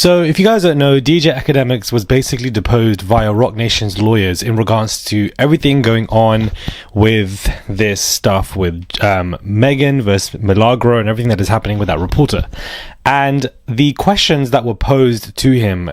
So, if you guys don't know, DJ Akademiks was basically deposed via Roc Nation's lawyers in regards to everything going on with this stuff with Megan versus Milagro and everything that is happening with that reporter. And the questions that were posed to him,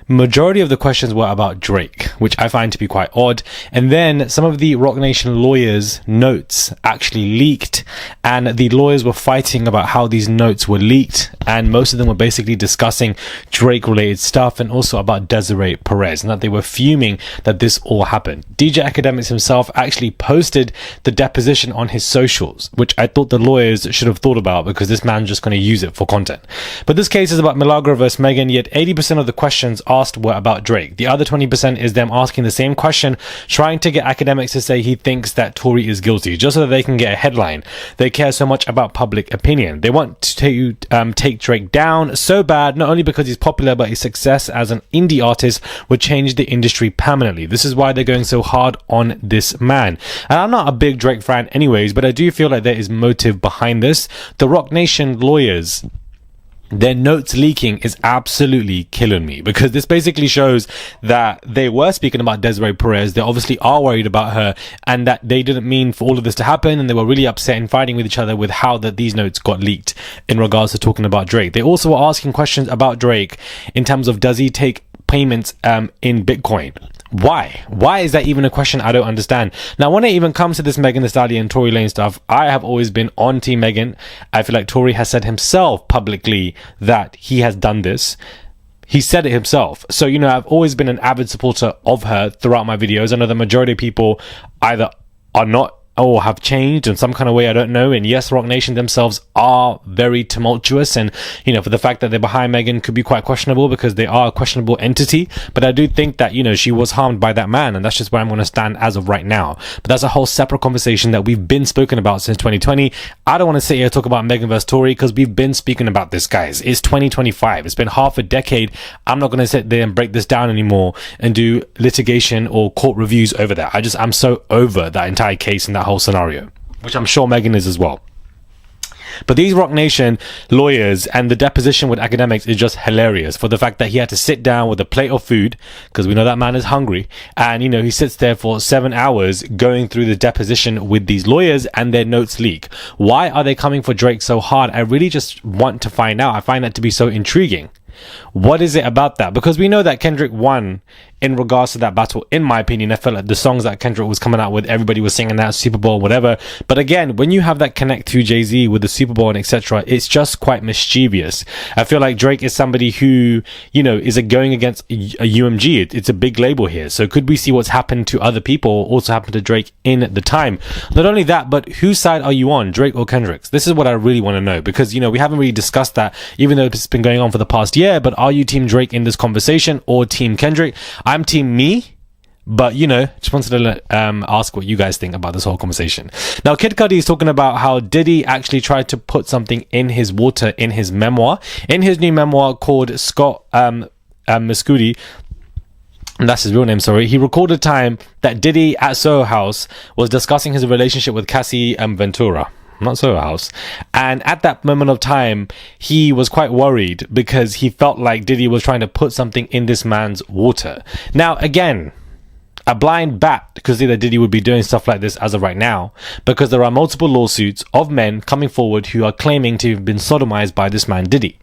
majority of the questions were about Drake, which I find to be quite odd. And then some of the Roc Nation lawyers' notes actually leaked, and the lawyers were fighting about how these notes were leaked, and most of them were basically discussing Drake related stuff and also about Desiree Perez, and that they were fuming that this all happened. DJ Akademiks himself actually posted the deposition on his socials, which I thought the lawyers should have thought about, because this man's just going to use it for content. But this case is about Milagro versus Megan, yet 80% of the questions asked were about Drake. The other 20% is them asking the same question, trying to get Akademiks to say he thinks that Tory is guilty, just so that they can get a headline. They care so much about public opinion. They want to take Drake down so bad, not only because he's popular, but his success as an indie artist would change the industry permanently. This is why they're going so hard on this man. And I'm not a big Drake fan anyways, but I do feel like there is motive behind this. The Roc Nation lawyers, their notes leaking is absolutely killing me, because this basically shows that they were speaking about Desiree Perez. They obviously are worried about her, and that they didn't mean for all of this to happen, and they were really upset and fighting with each other with how that these notes got leaked in regards to talking about Drake. They also were asking questions about Drake in terms of, does he take payments in Bitcoin? Why is that even a question? I don't understand. Now, when it even comes to this Megan Thee Stallion and Tory Lanez stuff, I have always been on Team Megan. I feel like Tory has said himself publicly that he has done this. He said it himself. So, I've always been an avid supporter of her throughout my videos. I know the majority of people either are not or have changed in some kind of way, I don't know. And yes, Roc Nation themselves are very tumultuous, and for the fact that they're behind Megan could be quite questionable, because they are a questionable entity. But I do think that she was harmed by that man, and that's just where I'm going to stand as of right now. But that's a whole separate conversation that we've been spoken about since 2020. I don't want to sit here and talk about Megan versus Tory, because we've been speaking about this, guys. It's 2025. It's been half a decade. I'm not going to sit there and break this down anymore and do litigation or court reviews over that. I'm so over that entire case and that whole scenario, which I'm sure Megan is as well. But these Roc Nation lawyers and the deposition with Akademiks is just hilarious, for the fact that he had to sit down with a plate of food, because we know that man is hungry, and he sits there for 7 hours going through the deposition with these lawyers, and their notes leak. Why are they coming for Drake so hard? I really just want to find out. I find that to be so intriguing. What is it about that? Because we know that Kendrick won in regards to that battle. In my opinion, I felt like the songs that Kendrick was coming out with, everybody was singing that, Super Bowl, whatever. But again, when you have that connect to Jay-Z with the Super Bowl and etc., it's just quite mischievous. I feel like Drake is somebody who, is going against a UMG. It's a big label here. So could we see what's happened to other people also happen to Drake in the time? Not only that, but whose side are you on, Drake or Kendrick's? This is what I really want to know, because, we haven't really discussed that, even though it's been going on for the past year. But are you Team Drake in this conversation, or Team Kendrick? I'm Team me, but just wanted to ask what you guys think about this whole conversation. Now, Kid Cudi is talking about how Diddy actually tried to put something in his water in his memoir, in his new memoir called Scott Mescudi. And that's his real name, sorry. He recorded time that Diddy at Soho House was discussing his relationship with Cassie Ventura. Not Soho House. And at that moment of time, he was quite worried, because he felt like Diddy was trying to put something in this man's water. Now, again, a blind bat could see that Diddy would be doing stuff like this as of right now, because there are multiple lawsuits of men coming forward who are claiming to have been sodomized by this man Diddy.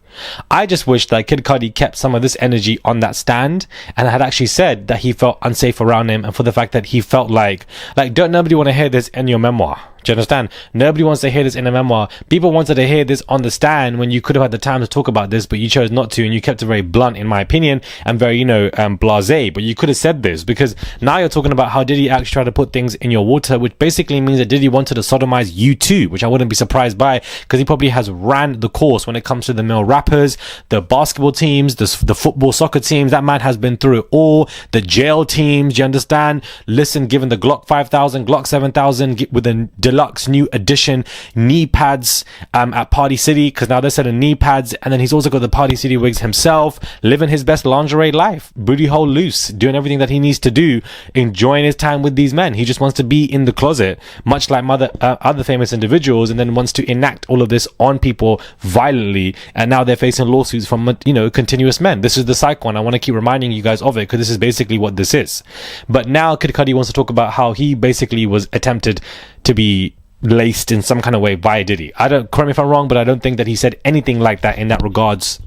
I just wish that Kid Cudi kept some of this energy on that stand, and had actually said that he felt unsafe around him, and for the fact that he felt like don't nobody want to hear this in your memoir. Do you understand? Nobody wants to hear this in a memoir. People wanted to hear this on the stand when you could have had the time to talk about this, but you chose not to, and you kept it very blunt, in my opinion, and very, blasé. But you could have said this, because now you're talking about how Diddy actually tried to put things in your water, which basically means that Diddy wanted to sodomize you too, which I wouldn't be surprised by, because he probably has ran the course when it comes to the male rappers, the basketball teams, the football, soccer teams. That man has been through it all. The jail teams, you understand? Listen, given the Glock 5000, Glock 7000, with a deluxe new edition knee pads at Party City, because now they're selling knee pads. And then he's also got the Party City wigs himself, living his best lingerie life, booty hole loose, doing everything that he needs to do, enjoying his time with these men. He just wants to be in the closet, much like other famous individuals, and then wants to enact all of this on people violently. And now they're facing lawsuits from, continuous men. This is the cycle, and I want to keep reminding you guys of it, because this is basically what this is. But now Kid Cudi wants to talk about how he basically was attempted to be laced in some kind of way by Diddy. Correct me if I'm wrong, but I don't think that he said anything like that in that regards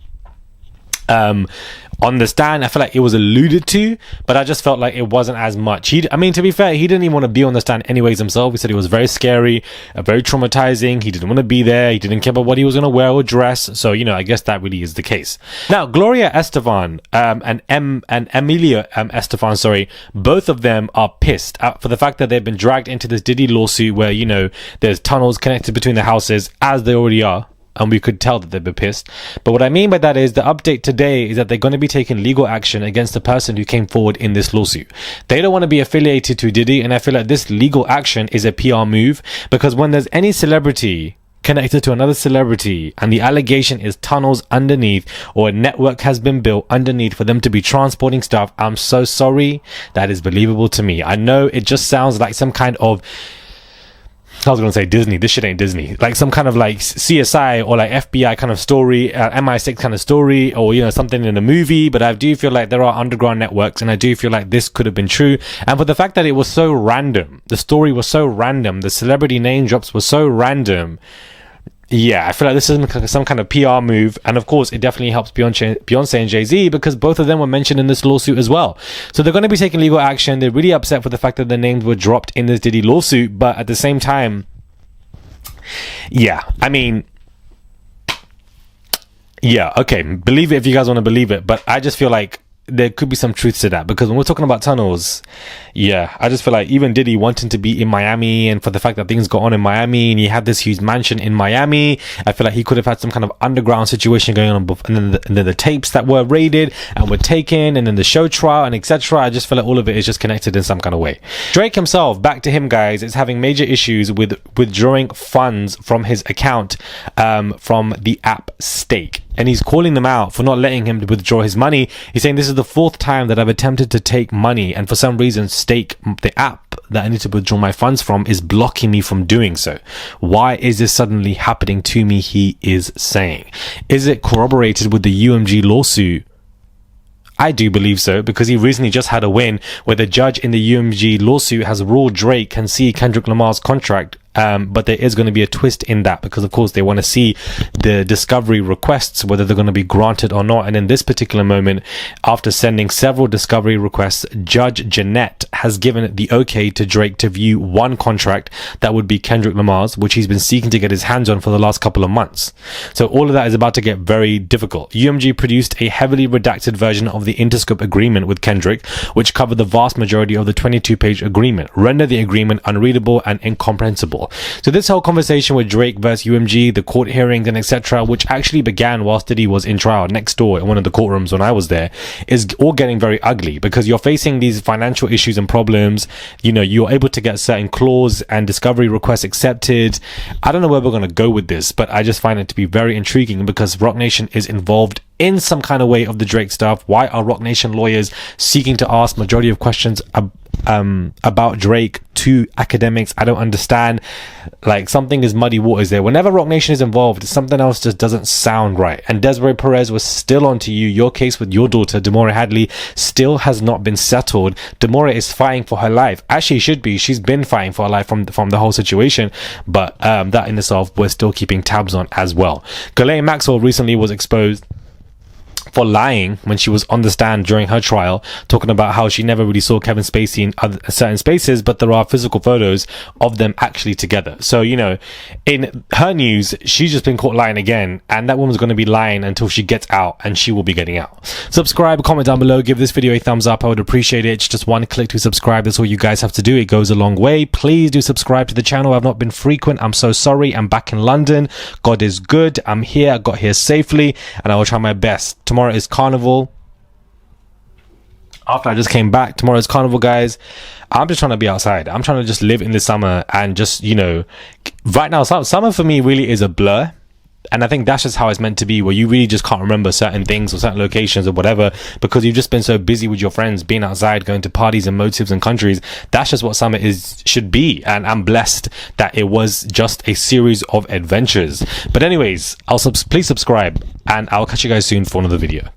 on the stand. I feel like it was alluded to, but I just felt like it wasn't as much. To be fair, he didn't even want to be on the stand anyways himself. He said it was very scary, very traumatizing. He didn't want to be there. He didn't care about what he was going to wear or dress. So, I guess that really is the case. Now, Gloria Estefan and Emilia Estefan, both of them are pissed for the fact that they've been dragged into this Diddy lawsuit where, there's tunnels connected between the houses, as they already are. And we could tell that they've been pissed. But what I mean by that is the update today is that they're going to be taking legal action against the person who came forward in this lawsuit. They don't want to be affiliated to Diddy, and I feel like this legal action is a PR move, because when there's any celebrity connected to another celebrity and the allegation is tunnels underneath, or a network has been built underneath for them to be transporting stuff, I'm so sorry, that is believable to me. I know it just sounds like some kind of, I was going to say Disney. This shit ain't Disney. Like some kind of like CSI or like FBI kind of story, MI6 kind of story, or, something in a movie. But I do feel like there are underground networks, and I do feel like this could have been true. And for the fact that it was so random, the story was so random, the celebrity name drops were so random. Yeah, I feel like this is some kind of PR move. And of course, it definitely helps Beyonce and Jay-Z, because both of them were mentioned in this lawsuit as well. So they're going to be taking legal action. They're really upset for the fact that their names were dropped in this Diddy lawsuit. But at the same time, yeah, okay, believe it if you guys want to believe it. But I just feel like there could be some truth to that, because when we're talking about tunnels, I just feel like even Diddy wanting to be in Miami, and for the fact that things go on in Miami and he had this huge mansion in Miami, I feel like he could have had some kind of underground situation going on, and then the tapes that were raided and were taken, and then the show trial and etc. I just feel like all of it is just connected in some kind of way. Drake himself, back to him guys, is having major issues with withdrawing funds from his account from the app Stake. And he's calling them out for not letting him withdraw his money. He's saying, this is the 4th time that I've attempted to take money, and for some reason Stake, the app that I need to withdraw my funds from, is blocking me from doing so. Why is this suddenly happening to me, he is saying. Is it corroborated with the UMG lawsuit? I do believe so, because he recently just had a win where the judge in the UMG lawsuit has ruled Drake can see Kendrick Lamar's contract. But there is going to be a twist in that, because of course they want to see the discovery requests, whether they're going to be granted or not. And in this particular moment, after sending several discovery requests, Judge Jeanette has given the okay to Drake to view one contract that would be Kendrick Lamar's, which he's been seeking to get his hands on for the last couple of months. So all of that is about to get very difficult. UMG produced a heavily redacted version of the Interscope agreement with Kendrick, which covered the vast majority of the 22-page agreement, render the agreement unreadable and incomprehensible. So this whole conversation with Drake versus UMG, the court hearings and etc., which actually began whilst Diddy was in trial next door in one of the courtrooms when I was there, is all getting very ugly, because you're facing these financial issues and problems. You're able to get certain clause and discovery requests accepted. I don't know where we're going to go with this, but I just find it to be very intriguing, because Roc Nation is involved in some kind of way of the Drake stuff. Why are Roc Nation lawyers seeking to ask majority of questions about Drake to Akademiks? I don't understand. Like, something is muddy waters there. Whenever Roc Nation is involved, something else just doesn't sound right. And Desiree Perez was still on to you. Your case with your daughter, Damore Hadley, still has not been settled. Damore is fighting for her life. As she should be. She's been fighting for her life from the whole situation. But that in itself, we're still keeping tabs on as well. Ghislaine Maxwell recently was exposed for lying when she was on the stand during her trial, talking about how she never really saw Kevin Spacey in certain spaces, but there are physical photos of them actually together. So, in her news, she's just been caught lying again, and that woman's going to be lying until she gets out, and she will be getting out. Subscribe, comment down below, give this video a thumbs up. I would appreciate it. It's just one click to subscribe. That's all you guys have to do. It goes a long way. Please do subscribe to the channel. I've not been frequent. I'm so sorry. I'm back in London. God is good. I'm here. I got here safely, and I will try my best. Tomorrow is Carnival. after I just came back. Tomorrow's carnival, guys. I'm just trying to be outside. I'm trying to just live in the summer and just, you know, right now, summer for me really is a blur. And I think that's just how it's meant to be, where you really just can't remember certain things or certain locations or whatever, because you've just been so busy with your friends, being outside, going to parties and motives and countries. That's just what summer should be. And I'm blessed that it was just a series of adventures. But anyways, please subscribe, and I'll catch you guys soon for another video.